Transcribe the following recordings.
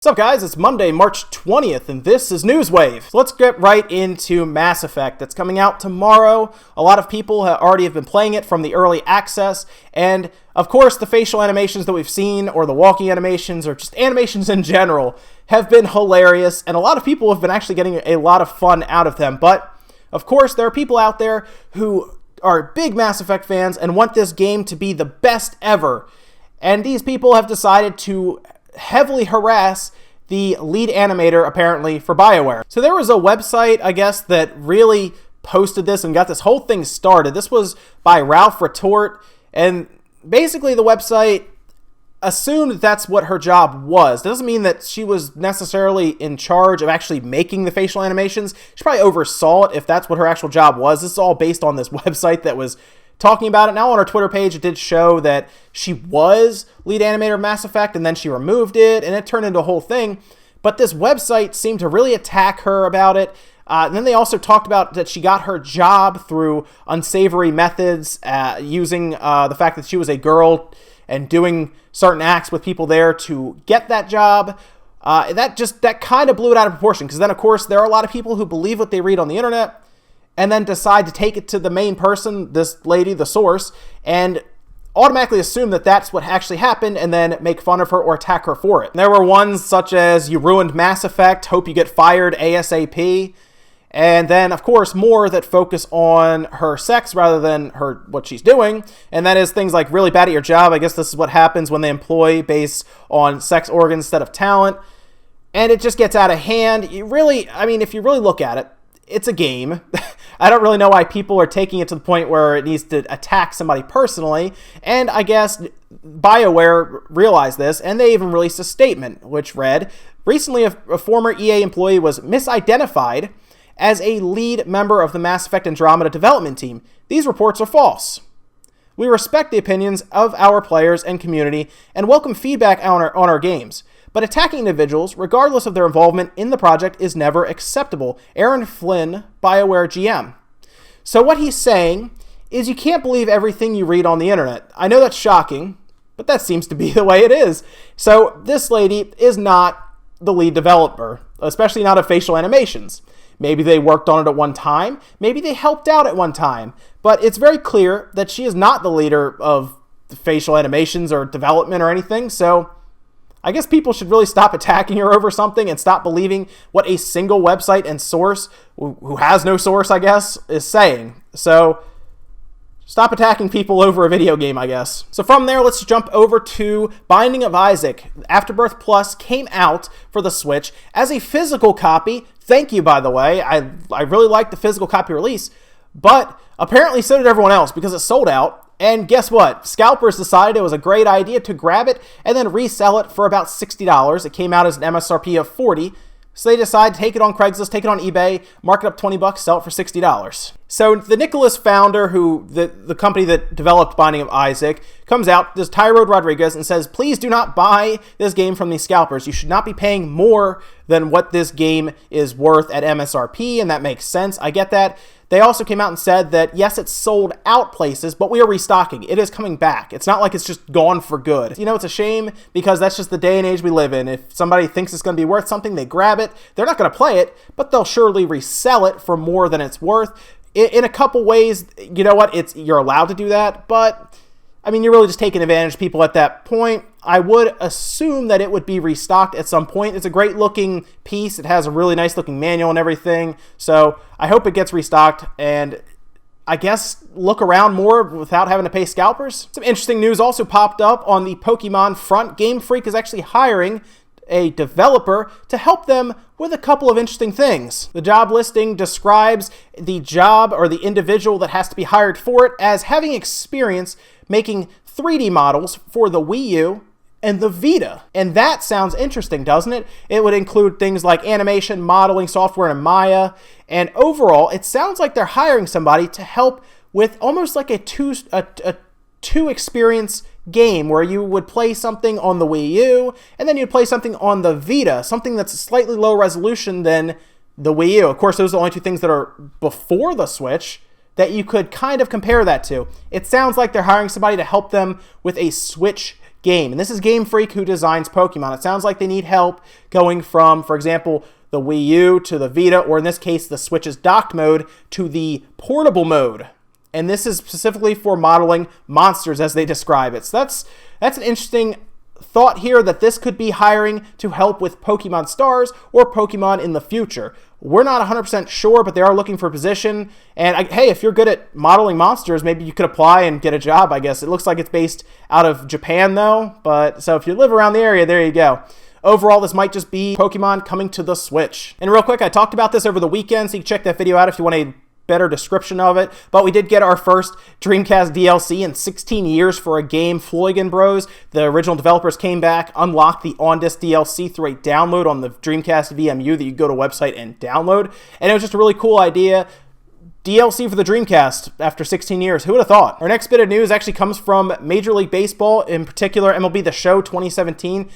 What's up, guys? It's Monday, March 20th, and this is Newswave. So let's get right into Mass Effect. That's coming out tomorrow. A lot of people already have been playing it from the early access, and of course, the facial animations that we've seen, or the walking animations, or just animations in general, have been hilarious, and a lot of people have been actually getting a lot of fun out of them. But, of course, there are people out there who are big Mass Effect fans and want this game to be the best ever, and these people have decided to heavily harass the lead animator, apparently, for BioWare. So there was a website, I guess, that really posted this and got this whole thing started. This was by Ralph Retort, and basically the website assumed that that's what her job was. It doesn't mean that she was necessarily in charge of actually making the facial animations. She probably oversaw it if that's what her actual job was. This is all based on this website that was talking about it. Now on her Twitter page, it did show that she was lead animator of Mass Effect, and then she removed it, and it turned into a whole thing. But this website seemed to really attack her about it. And then they also talked about that she got her job through unsavory methods, using the fact that she was a girl and doing certain acts with people there to get that job. That kind of blew it out of proportion, because then, of course, there are a lot of people who believe what they read on the internet and then decide to take it to the main person, this lady, the source, and automatically assume that that's what actually happened and then make fun of her or attack her for it. And there were ones such as, "You ruined Mass Effect, hope you get fired ASAP." And then, of course, more that focus on her sex rather than what she's doing. And that is things like, "Really bad at your job. I guess this is what happens when they employ based on sex organs instead of talent." And it just gets out of hand. If you really look at it, it's a game. I don't really know why people are taking it to the point where it needs to attack somebody personally. And I guess BioWare realized this, and they even released a statement, which read, "Recently, a former EA employee was misidentified as a lead member of the Mass Effect Andromeda development team. These reports are false. We respect the opinions of our players and community and welcome feedback on our games. But attacking individuals, regardless of their involvement in the project, is never acceptable." Aaron Flynn, BioWare GM. So what he's saying is you can't believe everything you read on the internet. I know that's shocking, but that seems to be the way it is. So this lady is not the lead developer, especially not of facial animations. Maybe they worked on it at one time. Maybe they helped out at one time. But it's very clear that she is not the leader of facial animations or development or anything. So I guess people should really stop attacking her over something and stop believing what a single website and source, who has no source, I guess, is saying. So stop attacking people over a video game, I guess. So from there, let's jump over to Binding of Isaac. Afterbirth Plus came out for the Switch as a physical copy. Thank you, by the way. I really liked the physical copy release, but apparently so did everyone else, because it sold out. And guess what? Scalpers decided it was a great idea to grab it and then resell it for about $60. It came out as an MSRP of $40. So they decided to take it on Craigslist, take it on eBay, mark it up $20, sell it for $60. So the Nicholas founder, who the company that developed Binding of Isaac, comes out, this Tyrone Rodriguez, and says, "Please do not buy this game from these scalpers. You should not be paying more than what this game is worth at MSRP," and that makes sense. I get that. They also came out and said that, yes, it's sold out places, but we are restocking. It is coming back. It's not like it's just gone for good. You know, it's a shame, because that's just the day and age we live in. If somebody thinks it's going to be worth something, they grab it. They're not going to play it, but they'll surely resell it for more than it's worth. In a couple ways, you know what? You're allowed to do that, but I mean, you're really just taking advantage of people at that point. I would assume that it would be restocked at some point. It's a great looking piece. It has a really nice looking manual and everything. So I hope it gets restocked, and I guess look around more without having to pay scalpers. Some interesting news also popped up on the Pokemon front. Game Freak is actually hiring a developer to help them with a couple of interesting things. The job listing describes the job, or the individual that has to be hired for it, as having experience making 3D models for the Wii U and the Vita. And that sounds interesting, doesn't it? It would include things like animation, modeling software, and Maya. And overall, it sounds like they're hiring somebody to help with almost like a two experience game, where you would play something on the Wii U and then you'd play something on the Vita, something that's slightly low resolution than the Wii U. Of course, those are the only two things that are before the Switch that you could kind of compare that to. It sounds like they're hiring somebody to help them with a Switch game. And this is Game Freak, who designs Pokemon. It sounds like they need help going from, for example, the Wii U to the Vita, or in this case, the Switch's docked mode to the portable mode. And this is specifically for modeling monsters as they describe it. So that's an interesting thought here, that this could be hiring to help with Pokemon Stars or Pokemon in the future. We're not 100% sure, but they are looking for a position. And hey, if you're good at modeling monsters, maybe you could apply and get a job, I guess. It looks like it's based out of Japan, though. But so if you live around the area, there you go. Overall, this might just be Pokemon coming to the Switch. And real quick, I talked about this over the weekend, so you can check that video out if you want a better description of it. But we did get our first Dreamcast DLC in 16 years for a game, Floigan Bros. The original developers came back, unlocked the on-disc DLC through a download on the Dreamcast VMU that you go to a website and download. And it was just a really cool idea. DLC for the Dreamcast after 16 years. Who would have thought? Our next bit of news actually comes from Major League Baseball, in particular MLB The Show 2017.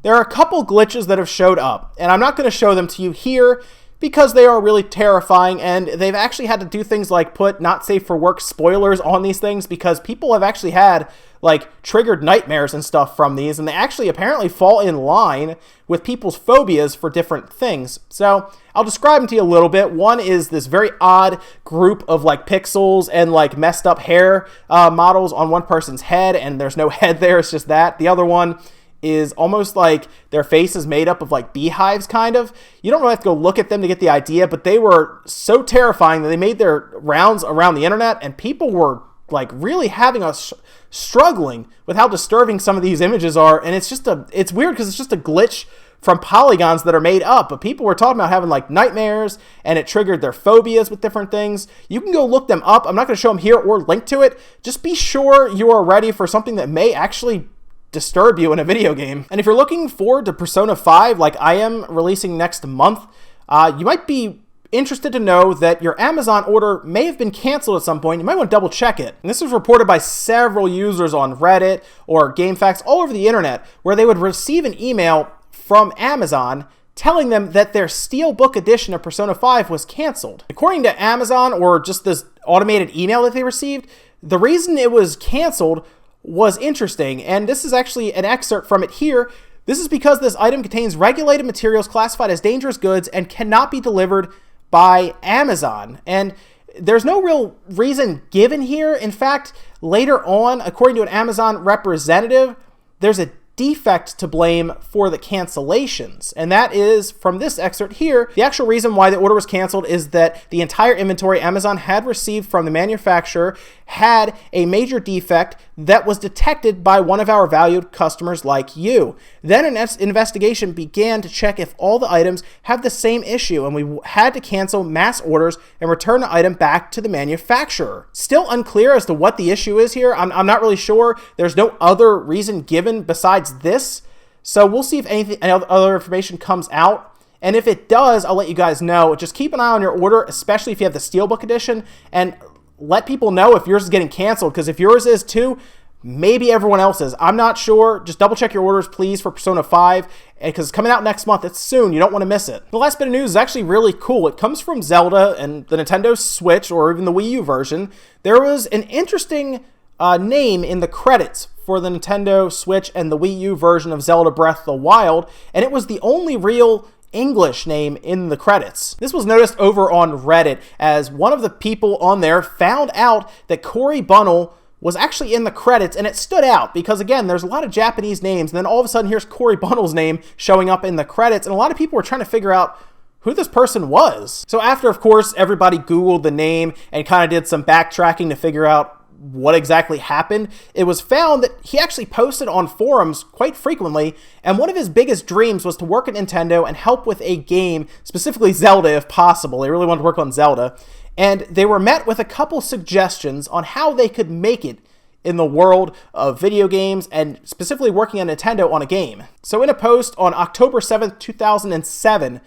There are a couple glitches that have showed up, and I'm not going to show them to you here because they are really terrifying, and they've actually had to do things like put not safe for work spoilers on these things because people have actually had like triggered nightmares and stuff from these, and they actually apparently fall in line with people's phobias for different things. So I'll describe them to you a little bit. One is this very odd group of like pixels and like messed up hair models on one person's head, and there's no head there, it's just that. The other one is almost like their face is made up of like beehives, kind of. You don't really have to go look at them to get the idea, but they were so terrifying that they made their rounds around the internet, and people were like really having us struggling with how disturbing some of these images are. And it's weird because it's just a glitch from polygons that are made up, but people were talking about having like nightmares, and it triggered their phobias with different things. You can go look them up. I'm not going to show them here or link to it. Just be sure you are ready for something that may actually disturb you in a video game. And if you're looking forward to Persona 5 like I am, releasing next month, you might be interested to know that your Amazon order may have been canceled at some point. You might want to double check it. And this was reported by several users on Reddit or GameFAQs all over the internet, where they would receive an email from Amazon telling them that their Steelbook edition of Persona 5 was canceled. According to Amazon, or just this automated email that they received, the reason it was canceled was interesting, and this is actually an excerpt from it here. This is because this item contains regulated materials classified as dangerous goods and cannot be delivered by Amazon. And there's no real reason given here. In fact, later on, according to an Amazon representative, there's a defect to blame for the cancellations. And that is, from this excerpt here, the actual reason why the order was canceled is that the entire inventory Amazon had received from the manufacturer had a major defect that was detected by one of our valued customers like you. Then an investigation began to check if all the items have the same issue, and we had to cancel mass orders and return the item back to the manufacturer. Still unclear as to what the issue is here. I'm not really sure. There's no other reason given besides this. So we'll see if any other information comes out. And if it does, I'll let you guys know. Just keep an eye on your order, especially if you have the Steelbook edition, and let people know if yours is getting canceled, because if yours is too, maybe everyone else's. I'm not sure. Just double check your orders, please, for Persona 5, because it's coming out next month. It's soon. You don't want to miss it. The last bit of news is actually really cool. It comes from Zelda and the Nintendo Switch, or even the Wii U version. There was an interesting name in the credits for the Nintendo Switch and the Wii U version of Zelda Breath of the Wild, and it was the only real English name in the credits. This was noticed over on Reddit, as one of the people on there found out that Cory Bunnell was actually in the credits, and it stood out because, again, there's a lot of Japanese names, and then all of a sudden here's Cory Bunnell's name showing up in the credits, and a lot of people were trying to figure out who this person was. So after, of course, everybody Googled the name and kind of did some backtracking to figure out what exactly happened, it was found that he actually posted on forums quite frequently, and one of his biggest dreams was to work at Nintendo and help with a game, specifically Zelda if possible. They really wanted to work on Zelda, and they were met with a couple suggestions on how they could make it in the world of video games, and specifically working at Nintendo on a game. So in a post on October 7th, 2007,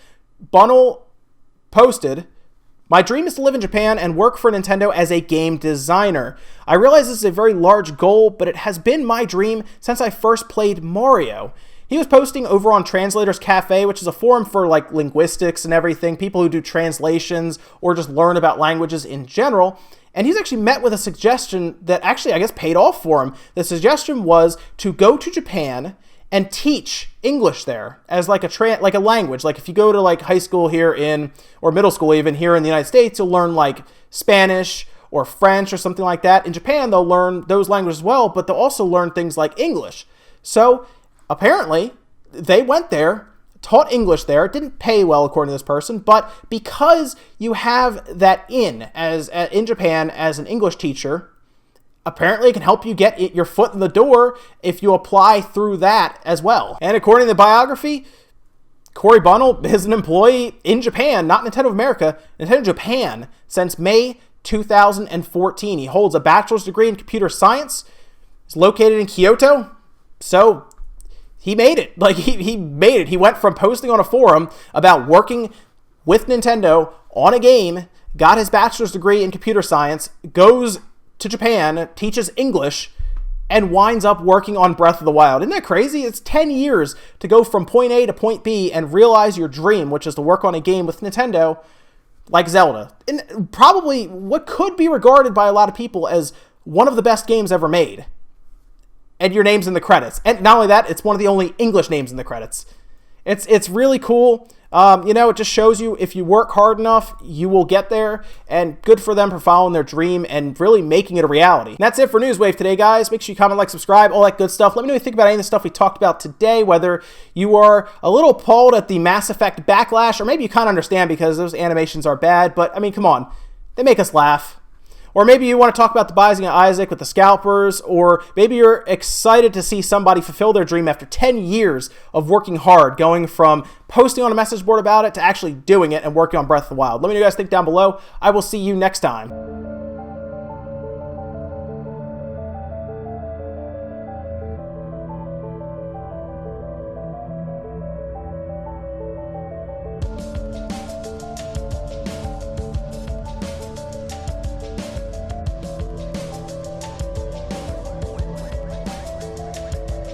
Bunnell posted, "My dream is to live in Japan and work for Nintendo as a game designer. I realize this is a very large goal, but it has been my dream since I first played Mario." He was posting over on Translators Cafe, which is a forum for like linguistics and everything, people who do translations or just learn about languages in general. And he's actually met with a suggestion that actually, I guess, paid off for him. The suggestion was to go to Japan and teach English there as like a language. Like if you go to like high school here or middle school even here in the United States, you'll learn like Spanish or French or something like that. In Japan, they'll learn those languages as well, but they'll also learn things like English. So apparently they went there, taught English there. It didn't pay well according to this person, but because you have that in Japan as an English teacher, apparently it can help you get your foot in the door if you apply through that as well. And according to the biography, Cory Bunnell is an employee in Japan, not Nintendo of America, Nintendo Japan, since May 2014. He holds a bachelor's degree in computer science. He's located in Kyoto. So he made it. Like he made it. He went from posting on a forum about working with Nintendo on a game, got his bachelor's degree in computer science, goes to Japan, teaches English, and winds up working on Breath of the Wild. Isn't that crazy? It's 10 years to go from point A to point B and realize your dream, which is to work on a game with Nintendo like Zelda. And probably what could be regarded by a lot of people as one of the best games ever made. And your name's in the credits. And not only that, it's one of the only English names in the credits. It's really cool. It just shows you if you work hard enough, you will get there. And good for them for following their dream and really making it a reality. And that's it for Newswave today, guys. Make sure you comment, like, subscribe, all that good stuff. Let me know what you think about any of the stuff we talked about today, whether you are a little appalled at the Mass Effect backlash, or maybe you kind of understand because those animations are bad. But, I mean, come on. They make us laugh. Or maybe you want to talk about the Binding of Isaac with the scalpers, or maybe you're excited to see somebody fulfill their dream after 10 years of working hard, going from posting on a message board about it to actually doing it and working on Breath of the Wild. Let me know what you guys think down below. I will see you next time.